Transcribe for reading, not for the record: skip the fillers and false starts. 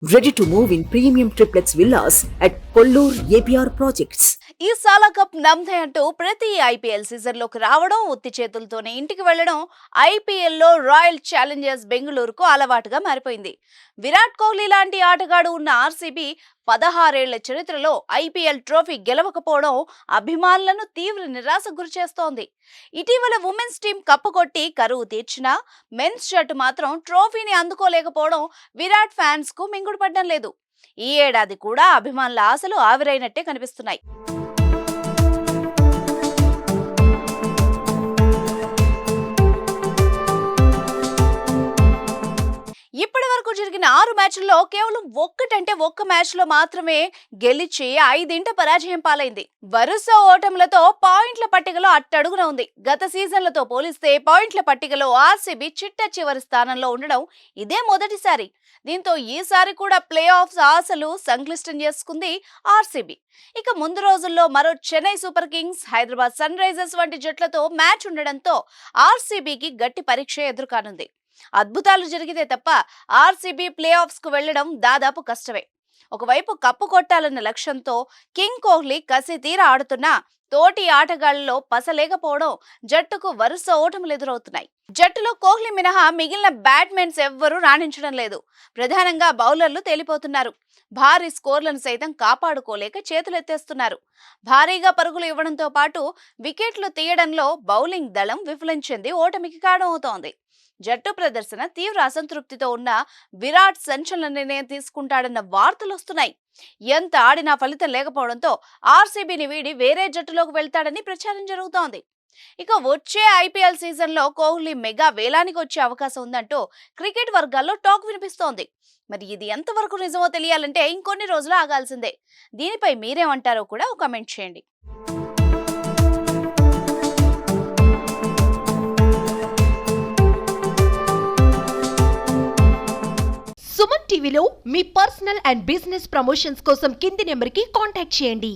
Ready to move in premium triplex villas at Kollur APR Projects. ఈ సాలా cup నమ్దే అంటూ ప్రతి ఐపీఎల్ సీజన్లోకి రావడం ఉత్తి చేతులతోనే ఇంటికి వెళ్లడం ఐపీఎల్లో రాయల్ ఛాలెంజర్స్ బెంగళూరుకు అలవాటుగా మారిపోయింది. విరాట్ కోహ్లీ లాంటి ఆటగాడు ఉన్న ఆర్సీబీ 16 ఏళ్ల చరిత్రలో ఐపీఎల్ ట్రోఫీ గెలవకపోవడం అభిమానులను తీవ్ర నిరాశకు గురిచేస్తోంది. ఇటీవల ఉమెన్స్ టీం కప్పుకొట్టి కరువు తీర్చినా మెన్స్ జట్టు మాత్రం ట్రోఫీని అందుకోలేకపోవడం విరాట్ ఫ్యాన్స్ కు మింగుడు పడ్డం లేదు. ఈ ఏడాది కూడా అభిమానుల ఆశలు ఆవిరైనట్టే కనిపిస్తున్నాయి. ఇప్పటి వరకు జరిగిన 6 మ్యాచ్ల్లో కేవలం ఒక్క మ్యాచ్లో మాత్రమే గెలిచి 5 పరాజయం పాలైంది. వరుస ఓటములతో పాయింట్ల పట్టికలో అట్టడుగున ఉంది. గత సీజన్లతో పోలిస్తే పాయింట్ల పట్టికలో ఆర్సీబీ చిట్ట చివరి స్థానంలో ఉండడం ఇదే మొదటిసారి. దీంతో ఈసారి కూడా ప్లే ఆఫ్స్ ఆశలు సంక్లిష్టం చేసుకుంది ఆర్సీబీ. ఇక ముందు రోజుల్లో మరో Chennai Super Kings, Hyderabad Sunrisers వంటి జట్లతో మ్యాచ్ ఉండడంతో ఆర్సీబీకి గట్టి పరీక్ష ఎదురుకానుంది. అద్భుతాలు జరిగితే తప్ప ఆర్సీబీ ప్లే ఆఫ్స్ కు వెళ్లడం దాదాపు కష్టమే. ఒకవైపు కప్పు కొట్టాలన్న లక్ష్యంతో కింగ్ కోహ్లీ కసి తీర ఆడుతున్నా తోటి ఆటగాళ్లలో పసలేకపోవడం జట్టుకు వరుస ఓటములు ఎదురవుతున్నాయి. జట్టులో కోహ్లీ మినహా మిగిలిన బ్యాట్స్మెన్స్ ఎవ్వరూ రాణించడం లేదు. ప్రధానంగా బౌలర్లు తేలిపోతున్నారు. భారీ స్కోర్లను సైతం కాపాడుకోలేక చేతులెత్తేస్తున్నారు. భారీగా పరుగులు ఇవ్వడంతో పాటు వికెట్లు తీయడంలో బౌలింగ్ దళం విఫలించింది ఓటమికి కారణమవుతోంది. జట్టు ప్రదర్శన తీవ్ర అసంతృప్తితో ఉన్న విరాట్ సంచలన నిర్ణయం తీసుకుంటాడన్న వార్తలు వస్తున్నాయి. ఎంత ఆడినా ఫలితం లేకపోవడంతో ఆర్సీబీని వీడి వేరే జట్టులోకి వెళ్తాడని ప్రచారం జరుగుతోంది. ఇక వచ్చే ఐపీఎల్ సీజన్లో కోహ్లీ మెగా వేలానికి వచ్చే అవకాశం ఉందంటూ క్రికెట్ వర్గాల్లో టాక్ వినిపిస్తోంది. మరి ఇది ఎంతవరకు నిజమో తెలియాలంటే ఇంకొన్ని రోజులు ఆగాల్సిందే. దీనిపై మీరేమంటారో కూడా కామెంట్ చేయండి. సుమన్ టీవీలో మీ పర్సనల్ అండ్ బిజినెస్ ప్రమోషన్స్ కోసం కింది నెంబర్కి కాంటాక్ట్ చేయండి.